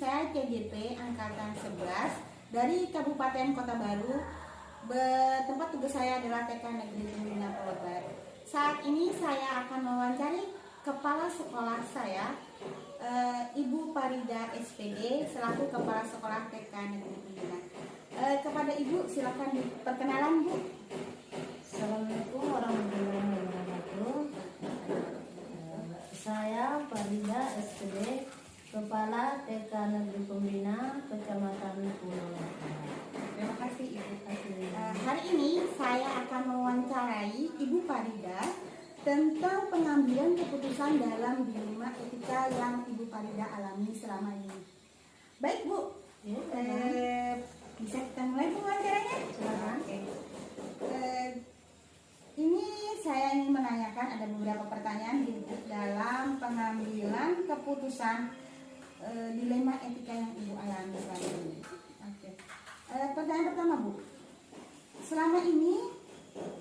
saya CJP Angkatan 11 dari Kabupaten Kota Baru. Tempat tugas saya adalah TK Negeri Pembina Polbar. Saat ini saya akan mewawancari kepala sekolah saya, Ibu Parida SPD selaku kepala sekolah TK Negeri Pembina. Kepada Ibu silakan diperkenalan, Bu. Assalamualaikum warahmatullahi wabarakatuh. Saya Parida SPD, Kepala TK Negeri Pembina Kecamatan Pulau Lakar. Terima kasih, Ibu. Hari ini saya akan mewawancarai Ibu Parida tentang pengambilan keputusan dalam dilema etika yang Ibu Parida alami selama ini. Baik, Bu. Bisa kita mulai wawancaranya? Silakan. Ini saya ingin menanyakan ada beberapa pertanyaan dalam pengambilan keputusan dilema etika yang Ibu alami selama ini. Pertanyaan pertama, Bu. Selama ini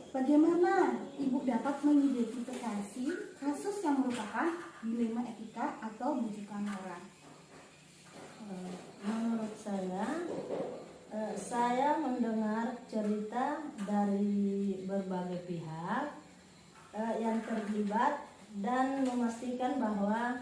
bagaimana Ibu dapat mengidentifikasi kasus yang merupakan dilema etika atau bujukan moral? Menurut saya mendengar cerita dari berbagai pihak yang terlibat dan memastikan bahwa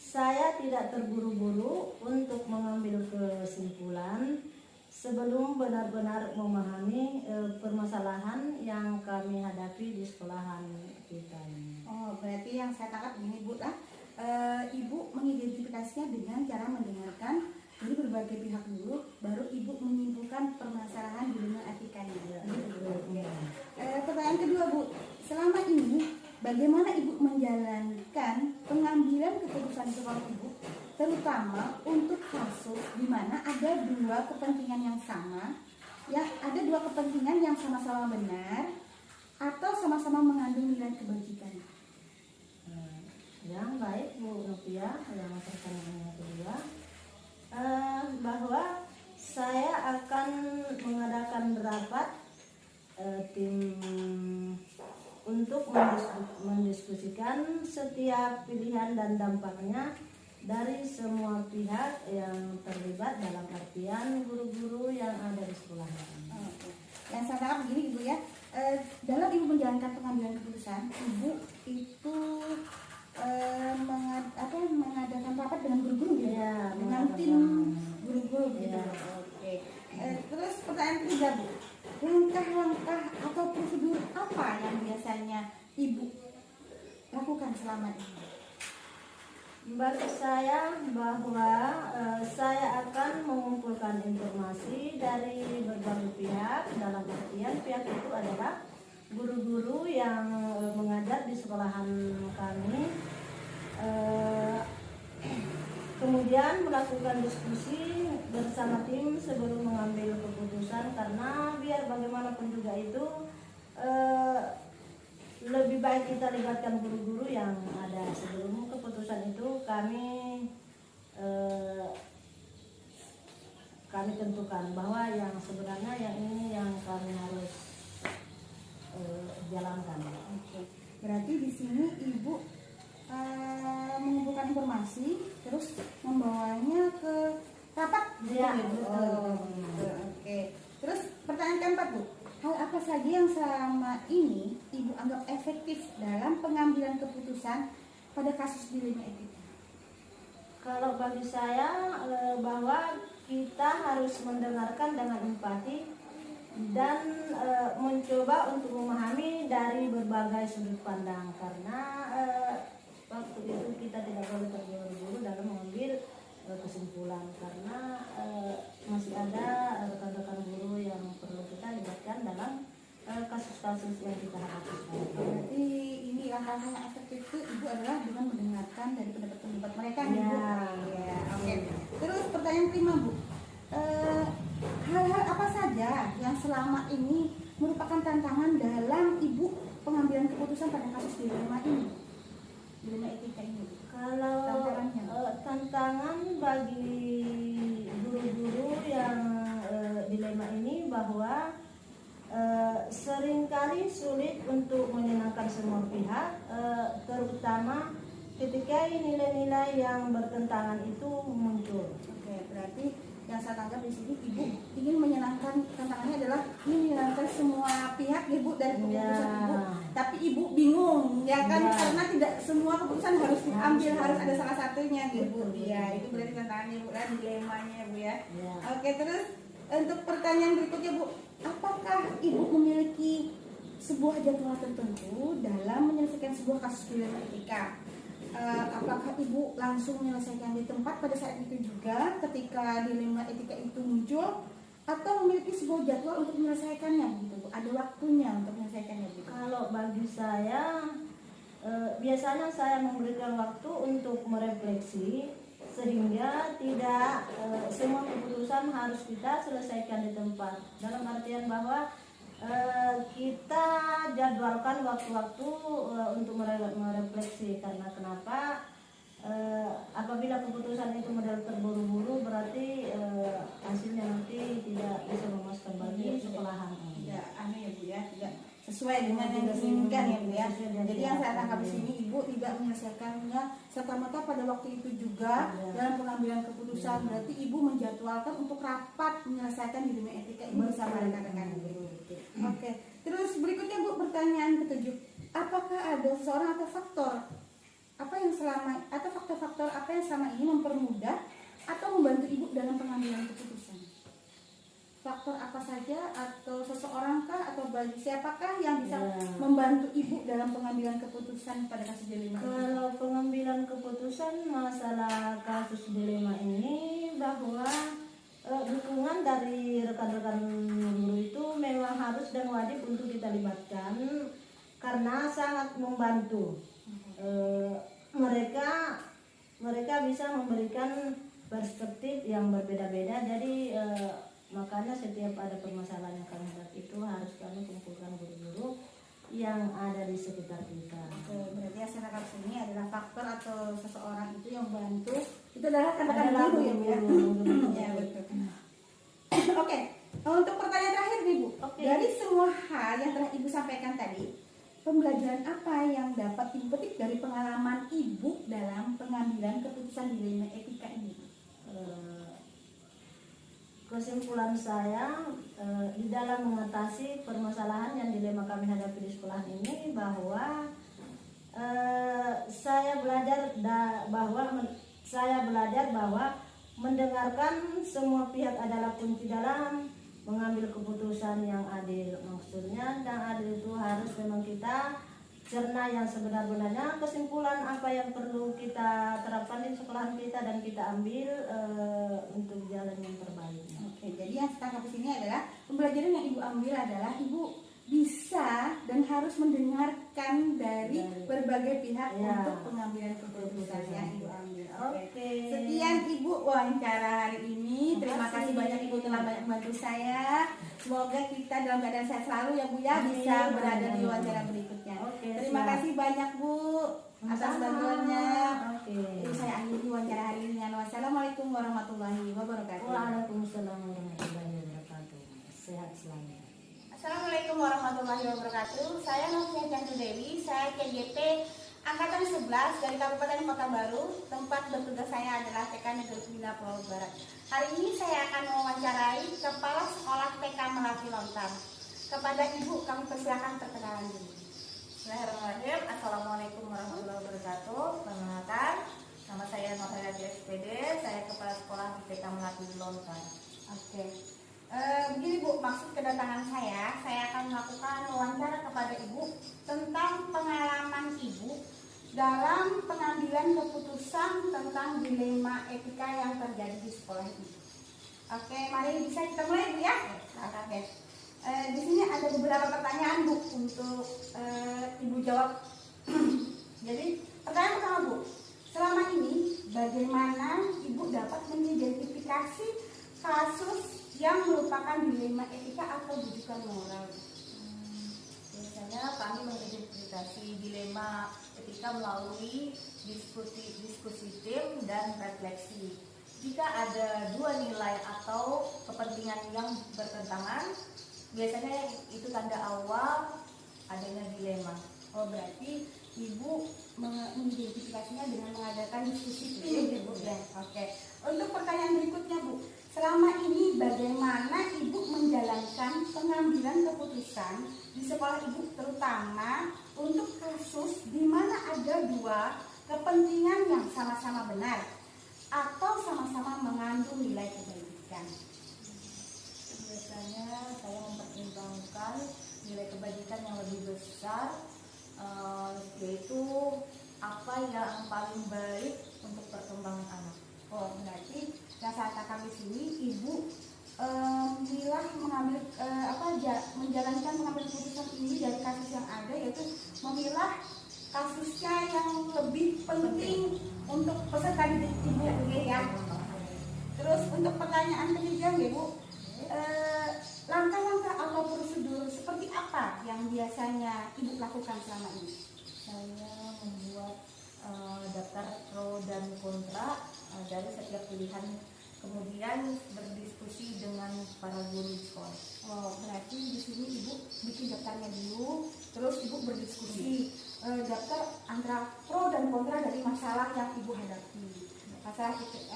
saya tidak terburu-buru untuk mengambil kesimpulan sebelum benar-benar memahami permasalahan yang kami hadapi di sekolahan kita ini. Oh, berarti yang saya tangkap begini, Bu, Ibu mengidentifikasinya dengan cara mendengarkan dari berbagai pihak dulu, baru Ibu menyimpulkan permasalahan dilema etikanya. Pertanyaan kedua, Bu, selama ini bagaimana Ibu menjalankan pengambilan keputusan di sekolah Ibu, terutama untuk kasus di mana ada dua kepentingan yang sama, ada dua kepentingan yang sama-sama benar atau sama-sama mengandung nilai kebajikan? Yang baik, Bu Nopia, yang pertanyaannya kedua, bahwa saya akan mengadakan rapat tim untuk mendiskusikan setiap pilihan dan dampaknya dari semua pihak yang terlibat, dalam artian guru-guru yang ada di sekolah ini. Yang saya tangkap begini, Ibu, ya, dalam Ibu menjalankan pengambilan keputusan, Ibu itu mengadakan rapat dengan guru-guru, ya, dengan tim guru-guru, gitu. Ya. Oke. Terus pertanyaan ketiga, Bu, langkah-langkah atau prosedur apa yang biasanya Ibu lakukan selama ini? Bagi saya bahwa saya akan mengumpulkan informasi dari berbagai pihak, dalam artian pihak itu adalah guru-guru yang mengajar di sekolahan kami, kemudian melakukan diskusi bersama tim sebelum mengambil keputusan, karena biar bagaimanapun juga itu lebih baik kita libatkan guru-guru yang ada. Sebelum keputusan itu kami tentukan bahwa yang sebenarnya yang ini yang kami harus jalankan. Oke. Berarti di sini Ibu mengumpulkan informasi terus membawanya ke rapat, Ya, gitu, betul. Oke. Terus pertanyaan keempat, Bu, hal apa saja yang selama ini Ibu anggap efektif dalam pengambilan keputusan pada kasus dilema etika? Kalau bagi saya bahwa kita harus mendengarkan dengan empati dan mencoba untuk memahami dari berbagai sudut pandang, karena waktu itu kita tidak boleh terburu-buru dalam mengambil kesimpulan, karena masih ada rekan-rekan guru yang perlu kita libatkan dalam kasus-kasus yang kita hadapi. Berarti ini hal-hal yang efektif itu Ibu adalah dengan mendengarkan dari pendapat-pendapat mereka, Ibu. Ya, oke. Terus pertanyaan kelima, Bu, hal-hal apa saja yang selama ini merupakan tantangan dalam Ibu pengambilan keputusan pada kasus dilema ini, dilema etika ini? Kalau tantangan bagi guru-guru yang dilema ini bahwa seringkali sulit untuk menyenangkan semua pihak, terutama ketika nilai-nilai yang bertentangan itu muncul. Oke, berarti yang saya tangkap di sini ibu ingin menyenangkan, tantangannya adalah ingin menyenangkan semua pihak ibu dan keputusan Ya. ibu, tapi ibu bingung ya kan, Ya. karena tidak semua keputusan harus diambil, harus ada salah satunya gitu. Betul, Ya, betul. itu berarti tantangannya bu, dan dilemanya bu ya. Ya. Oke, terus untuk pertanyaan berikutnya bu, apakah ibu memiliki sebuah jadwal tertentu dalam menyelesaikan sebuah kasus dilema etika? Apakah ibu langsung menyelesaikan di tempat pada saat itu juga ketika dilema etika itu muncul, atau memiliki sebuah jadwal untuk menyelesaikannya gitu bu? Ada waktunya untuk menyelesaikannya gitu? Kalau bagi saya, biasanya saya memberikan waktu untuk merefleksi sehingga tidak semua keputusan harus kita selesaikan di tempat. Dalam artian bahwa kita jadwalkan waktu-waktu untuk merefleksi. Karena kenapa? Apabila keputusan itu model terburu-buru, berarti hasilnya nanti tidak bisa memuaskan bagi sekolahan. Tidak aneh ya bu ya, tidak sesuai dengan yang diinginkan ya bu ya. Jadi yang saya tangkap di sini, ibu tidak menyelesaikannya serta-merta pada waktu itu juga dalam pengambilan keputusan. Berarti ibu menjadwalkan untuk rapat menyelesaikan dilema etika ini bersama rekan-rekan ibu. Oke, terus berikutnya bu, pertanyaan ketujuh, apakah ada seseorang atau faktor faktor-faktor apa yang selama ini mempermudah atau membantu ibu dalam pengambilan keputusan? Faktor apa saja, atau seseorangkah, atau bagi siapakah yang bisa membantu ibu dalam pengambilan keputusan pada kasus dilema ini? Kalau pengambilan keputusan masalah kasus dilema ini, bahwa dukungan dari rekan-rekan guru itu memang harus dan wajib untuk kita libatkan, karena sangat membantu. Mereka bisa memberikan perspektif yang berbeda-beda. Jadi makanya setiap ada permasalahan yang kami hadapi itu harus kami kumpulkan guru-guru yang ada di sekitar kita. Oke, berarti yang saya tangkap sini adalah faktor atau seseorang itu yang membantu itu adalah rekan-rekan Adalah guru ya bu ya. guru-guru. Ya betul. Oke, untuk pertanyaan terakhir nih bu, Oke. dari semua hal yang telah ibu sampaikan tadi, pembelajaran apa yang dapat ibu petik dari pengalaman ibu dalam pengambilan keputusan dilema etika ini? Kesimpulan saya di dalam mengatasi permasalahan yang dilema kami hadapi di sekolah ini, bahwa saya belajar bahwa mendengarkan semua pihak adalah kunci dalam mengambil keputusan yang adil. Maksudnya yang adil itu harus memang kita cerna yang sebenar-benarnya kesimpulan apa yang perlu kita terapkan di sekolahan kita, dan kita ambil untuk jalan yang terbaik. Oke, jadi yang saya tangkap di sini adalah pembelajaran yang ibu ambil adalah ibu bisa dan harus mendengarkan dari berbagai pihak untuk pengambilan keputusan yang ibu ambil. Oke. Sekian ibu wawancara hari ini. Terima kasih banyak ibu telah banyak membantu saya. Semoga kita dalam keadaan sehat selalu ya bu ya, bisa berada di wawancara berikutnya. Terima kasih banyak bu atas bantuannya. Saya akhiri wawancara hari ini dengan wassalamualaikum warahmatullahi wabarakatuh. Waalaikumsalam warahmatullahi wabarakatuh. Sehat selalu. Assalamualaikum warahmatullahi wabarakatuh. Saya Novia Jantu Dewi, saya KJP Angkatan 11 dari Kabupaten Kota Baru. Tempat bertugas saya adalah TK Negeri 9 Pulau Barat. Hari ini saya akan mewawancarai Kepala Sekolah TK Melati Lontar. Kepada Ibu kami persilakan perkenalan dulu. Bismillahirrahmanirrahim. Assalamualaikum warahmatullahi wabarakatuh. Perkenalkan, nama saya Novia SPD. Saya Kepala Sekolah di TK Melati Lontar. Oke. Begini Bu, maksud kedatangan saya akan melakukan wawancara kepada Ibu tentang pengalaman Ibu dalam pengambilan keputusan tentang dilema etika yang terjadi di sekolah ini. Oke, mari bisa kita mulai Bu ya. Oke. Di sini ada beberapa pertanyaan Bu untuk Ibu jawab. Jadi pertanyaan pertama Bu, selama ini bagaimana Ibu dapat mengidentifikasi kasus yang merupakan dilema etika atau rujukan moral? Biasanya kami mengidentifikasi dilema etika melalui diskusi tim dan refleksi. Jika ada dua nilai atau kepentingan yang bertentangan, biasanya itu tanda awal adanya dilema. Oh, berarti ibu mengidentifikasinya dengan mengadakan diskusi tim ya Bu ya. Oke. Untuk pertanyaan berikutnya Bu, selama ini bagaimana ibu menjalankan pengambilan keputusan di sekolah ibu, terutama untuk kasus di mana ada dua kepentingan yang sama-sama benar atau sama-sama mengandung nilai kebaikan? Biasanya saya mempertimbangkan nilai kebajikan yang lebih besar, yaitu apa yang paling baik untuk perkembangan anak. Oh, berarti yang saya katakan di sini ibu memilah mengambil menjalankan pengambilan keputusan ini dari kasus yang ada, yaitu memilah kasusnya yang lebih penting untuk peserta didik ibu ya. Terus untuk pertanyaan ketiga ya Bu, langkah-langkah atau prosedur seperti apa yang biasanya ibu lakukan selama ini? Saya membuat daftar pro dan kontra dari setiap pilihan, kemudian berdiskusi dengan para guru di sekolah. Oh, berarti di sini ibu bikin daftarnya dulu, terus ibu berdiskusi daftar antara pro dan kontra dari masalah yang ibu hadapi. Masalah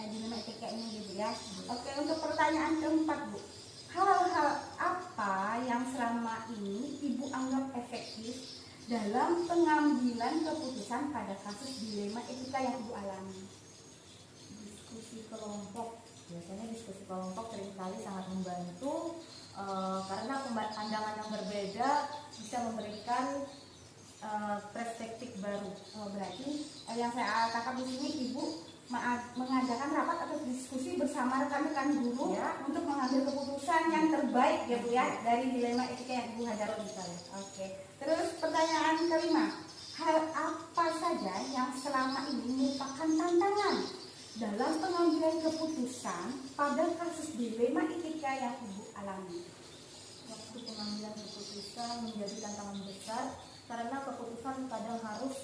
dilema etika ini gitu ya. Oke, untuk pertanyaan keempat Bu, hal-hal apa yang selama ini ibu anggap efektif dalam pengambilan keputusan pada kasus dilema etika yang ibu alami? Diskusi kelompok, biasanya diskusi kelompok seringkali sangat membantu, karena pandangan yang berbeda bisa memberikan perspektif baru. Oh, berarti yang saya katakan di sini ibu mengadakan rapat atau diskusi bersama rekan-rekan guru Ya, untuk mengambil keputusan yang terbaik ya Bu ya dari dilema etika yang ibu hadapi. Oke. Terus pertanyaan kelima, hal apa saja yang selama ini merupakan tantangan dalam pengambilan keputusan pada kasus dilema etika yang ibu alami? waktu pengambilan keputusan menjadi tantangan besar karena keputusan kadang harus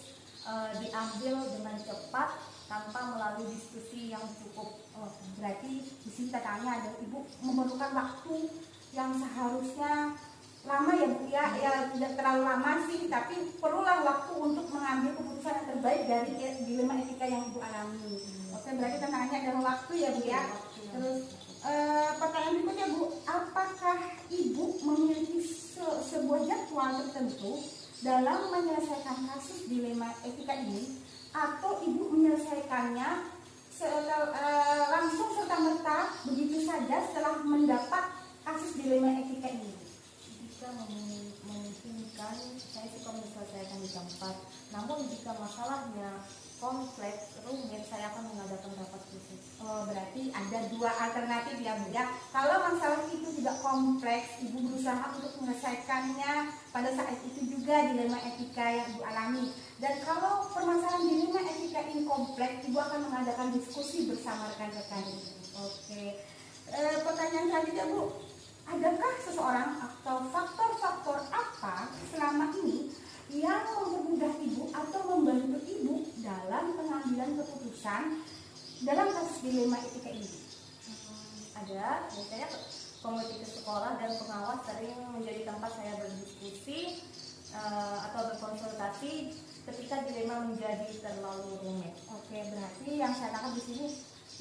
diambil dengan cepat tanpa melalui diskusi yang cukup. Oh, berarti di sini tantangannya ada ibu memerlukan waktu yang seharusnya lama ya Bu ya, tidak terlalu lama sih, tapi perlulah waktu untuk mengambil keputusan yang terbaik dari dilema etika yang ibu alami. Oke, berarti tantangannya adalah waktu ya Bu ya. Terus pertanyaan berikutnya Bu, apakah ibu memiliki sebuah jadwal tertentu dalam menyelesaikan kasus dilema etika ini, atau ibu menyelesaikannya langsung serta-merta begitu saja setelah mendapat kasus dilema etika ini? Jika memungkinkan, saya suka menyelesaikan di tempat. Namun jika masalahnya kompleks, rumit, saya akan mengadakan rapat khusus. Oh, berarti ada dua alternatif ya Bu ya. Kalau masalah itu tidak kompleks, ibu berusaha untuk menyelesaikannya pada saat itu juga dilema etika yang ibu alami. Dan kalau permasalahan dilema etika ini kompleks, ibu akan mengadakan diskusi bersama rekan-rekan. Oke. Pertanyaan selanjutnya Bu, adakah seseorang atau faktor-faktor apa selama ini yang mempermudah ibu atau membantu ibu dalam pengambilan keputusan dalam kasus dilema etika ini? Ada, biasanya komite sekolah dan pengawas sering menjadi tempat saya berdiskusi atau berkonsultasi ketika dilema menjadi terlalu rumit. Oke, berarti yang saya tangkap di sini,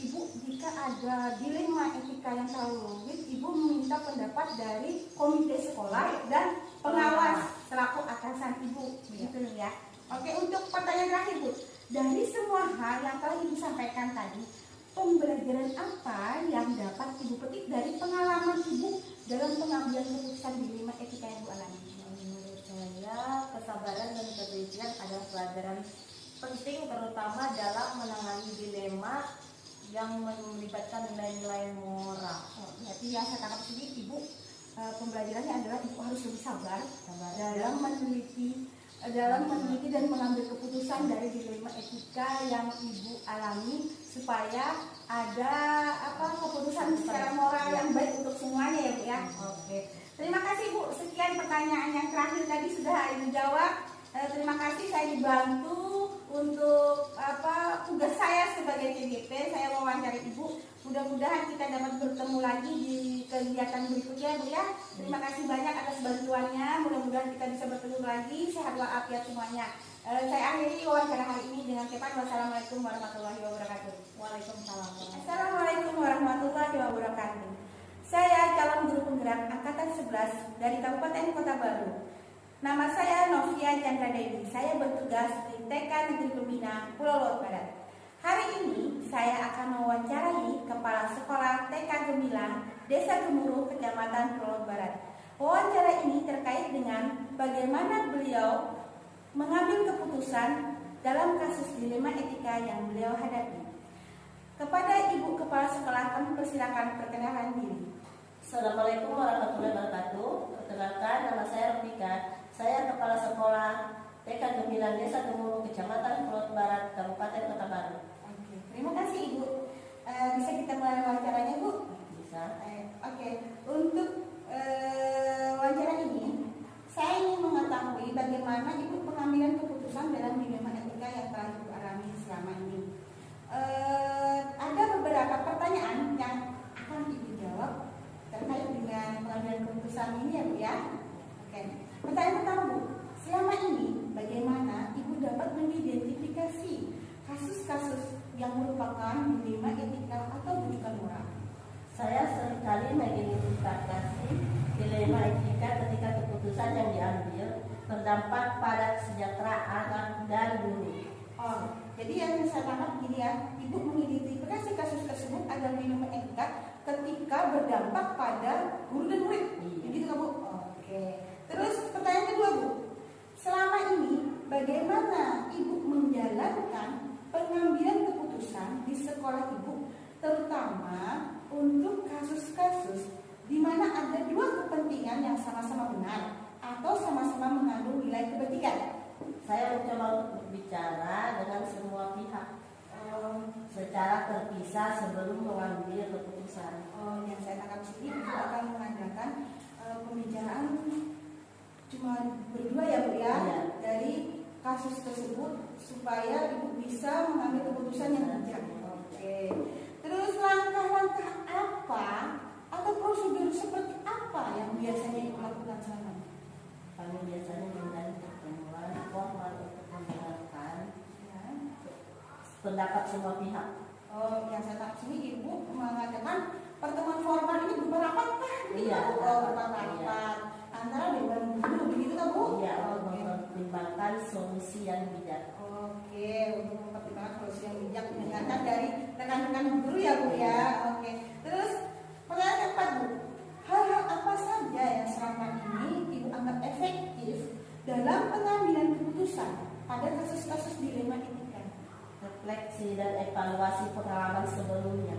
ibu jika ada dilema etika yang terlalu rumit, ibu meminta pendapat dari komite sekolah dan pengawas selaku atasan ibu, begitu ya. Oke, untuk pertanyaan terakhir Bu, dari semua hal yang telah ibu sampaikan tadi, pembelajaran apa yang dapat ibu petik dari pengalaman ibu dalam pengambilan keputusan dilema etika yang ibu alami? Menurut saya, kesabaran dan ketelitian adalah pelajaran penting, terutama dalam menangani dilema yang melibatkan nilai-nilai moral. Oh, berarti yang saya tangkap sini ibu pembelajarannya adalah ibu harus lebih sabar dalam meneliti dan mengambil keputusan dari dilema etika yang ibu alami supaya ada keputusan secara moral yang baik untuk semuanya ya Bu ya. Oke. Terima kasih Bu. Sekian pertanyaan yang terakhir tadi sudah ibu jawab. Terima kasih, saya dibantu untuk tugas saya sebagai CGP. Saya wawancara ibu Mudah-mudahan kita dapat bertemu lagi di kegiatan berikutnya Bu ya. Terima kasih banyak atas bantuannya. Mudah-mudahan kita bisa bertemu lagi. Sehat walafiat semuanya. Saya akhiri wawancara hari ini dengan ucapan wassalamualaikum warahmatullahi wabarakatuh. Waalaikumsalam. Assalamualaikum warahmatullahi wabarakatuh. Saya calon guru penggerak angkatan 11 dari Kabupaten Kota Baru. Nama saya Novia Chandra Dewi. Saya bertugas di TK Negeri Pembina Pulau Luar Barat. Hari ini saya akan mewawancarai Kepala Sekolah TK Gemilang, Desa Gemuruh, Kecamatan Pulau Luar Barat. Wawancara ini terkait dengan bagaimana beliau mengambil keputusan dalam kasus dilema etika yang beliau hadapi. Kepada Ibu Kepala Sekolah kami persilakan perkenalan diri. Assalamualaikum warahmatullahi wabarakatuh. Perkenalkan, nama saya Rufika. Saya Kepala Sekolah TK Gemilang Desa Gemuruh, Kecamatan Pulau Barat, Kabupaten Kota Baru. Oke, terima kasih Ibu. Bisa kita mulai wawancaranya Bu? Bisa. Oke, untuk wawancara ini saya ingin mengetahui bagaimana Ibu pengambilan keputusan dalam dilema etika yang telah Ibu alami selama ini. Ada beberapa pertanyaan yang akan Ibu jawab terkait dengan pengambilan keputusan ini ya Bu ya. Oke. Pertanyaan pertama Bu, selama ini bagaimana Ibu dapat mengidentifikasi kasus-kasus yang merupakan dilema etika atau rujukan moral? Saya seringkali mengidentifikasi dilema etika ketika keputusan yang diambil berdampak pada kesejahteraan anak dan guru. Oh, jadi yang saya tangkap begini ya, Ibu mengidentifikasi kasus tersebut adalah dilema etika ketika berdampak pada guru dan murid. Iya. Begitu kan Bu? Oke. Terus pertanyaan kedua Bu, selama ini bagaimana Ibu menjalankan pengambilan keputusan di sekolah Ibu, terutama untuk kasus-kasus di mana ada dua kepentingan yang sama-sama benar atau sama-sama mengandung nilai kebaikan? Saya mencoba untuk berbicara dengan semua pihak secara terpisah sebelum mengambil keputusan. Yang saya tangkap sini Ibu akan mengadakan pembicaraan cuma berdua ya Bu ya, Iya. dari kasus tersebut supaya Ibu bisa mengambil keputusan yang bijak. Oke. Terus langkah-langkah apa atau prosedur seperti apa yang biasanya Ibu lakukan selama ini? Kami biasanya mengadakan pertemuan formal untuk mendengarkan Ya. pendapat semua pihak. Yang saya tangkap sini Ibu mengadakan pertemuan formal ini berupa rapat kah? Iya, berupa rapat. rapat antara dewan guru begitu kan Bu? Iya, untuk Oke. mempertimbangkan solusi yang bijak. Oke, untuk mempertimbangkan solusi yang bijak mendengarkan dari rekan-rekan guru ya Bu ya. Oke. Terus pertanyaan keempat Bu, hal-hal apa saja yang selama ini Ibu anggap efektif dalam pengambilan keputusan pada kasus-kasus dilema etika? Refleksi dan evaluasi pengalaman sebelumnya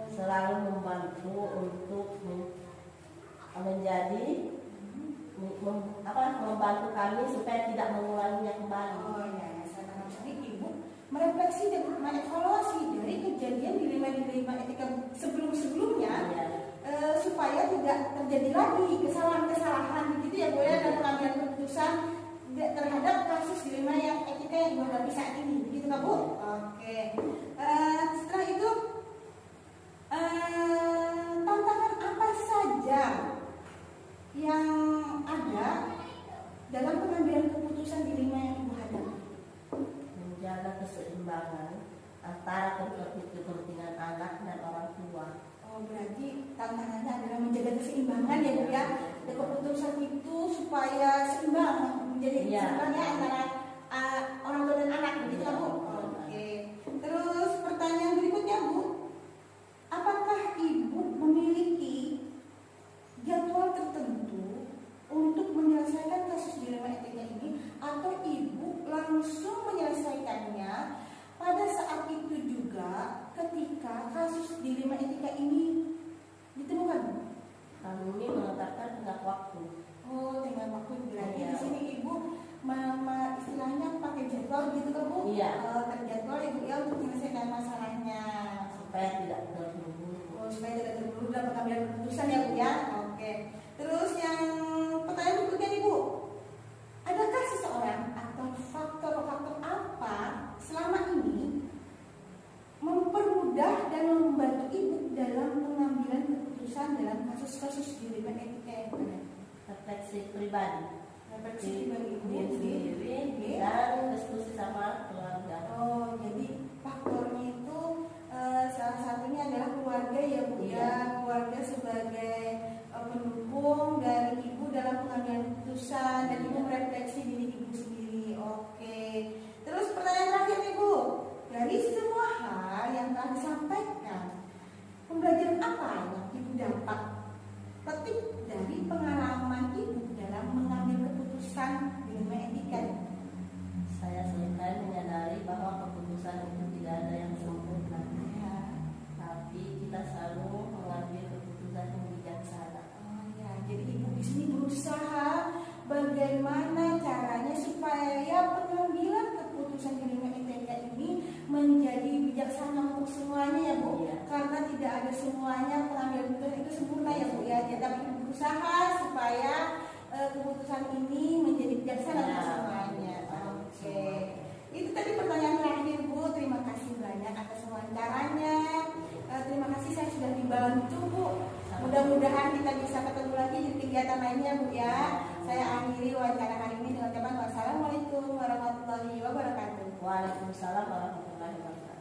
selalu membantu untuk menjadi membantu kami supaya tidak mengulanginya kembali. Oh ya, saya tangkap sini Ibu merefleksi dan mengevaluasi dari kejadian dilema etika sebelum-sebelumnya Ya, supaya tidak terjadi lagi kesalahan-kesalahan begitu ya Bu ya dalam pengambilan keputusan terhadap kasus dilema yang etika yang Ibu hadapi saat ini begitu kan Bu? Oke. Setelah itu tantangan apa saja yang ada dalam pengambilan keputusan dilema yang Ibu hadapi? menjaga keseimbangan antara kepentingan anak dan orang tua. Oh, berarti tantangannya adalah menjaga keseimbangan ya Bu ya. Dan keputusan itu supaya seimbang, menjadi Iya. seimbangnya antara orang tua dan anak begitu kan Bu? Oke. Terus pertanyaan berikutnya Bu, apakah Ibu memiliki jadwal tertentu untuk menyelesaikan kasus dilema etika ini, atau Ibu langsung menyelesaikannya pada saat itu juga ketika kasus dilema etika ini ditemukan? Kami menetapkan tenggat waktu. Oh, dengan waktu berarti Iya. di sini Ibu istilahnya pakai jadwal gitu kan Bu? Iya. Terjadwal Ibu ya untuk menyelesaikan masalahnya. Supaya tidak terburu-buru. Oh, supaya tidak terburu dalam pengambilan keputusan ya Bu ya. Oke. Terus yang pertanyaan berikutnya nih Bu, adakah seseorang atau faktor-faktor apa selama ini mempermudah dan membantu refleksi pribadi, Refleksi bagi ibu diri sendiri dan diskusi sama keluarga. Oh, jadi faktornya itu salah satunya adalah keluarga ya Bu ya. Keluarga sebagai pendukung dari ibu dalam pengambilan keputusan dan ibu merefleksi diri ibu sendiri. Oke. Terus pertanyaan terakhir nih Bu. Dari semua hal yang telah disampaikan, pembelajaran apa yang ibu dapat petik dari pengalaman ibu dalam mengambil keputusan dilema etika? Saya selesai menyadari bahwa keputusan itu tidak ada yang sempurna, Ya. tapi kita selalu mengambil keputusan yang bijaksana. Oh ya, jadi ibu di sini berusaha bagaimana caranya supaya pengambilan keputusan dilema etika ini menjadi bijaksana untuk semuanya ya Bu. Iya. Karena tidak ada semuanya pengambilan keputusan itu sempurna ya Bu ya. Jadi tapi ibu berusaha supaya keputusan ini menjadi bijaksana untuk semuanya. Oke. Itu tadi pertanyaan terakhir Bu. Terima kasih banyak atas wawancaranya. Terima kasih saya sudah dibantu Bu. Mudah-mudahan kita bisa ketemu lagi di kegiatan lainnya Bu ya. Saya akhiri wawancara hari ini dengan ucapan wassalamualaikum warahmatullahi wabarakatuh. Waalaikumsalam warahmatullahi wabarakatuh.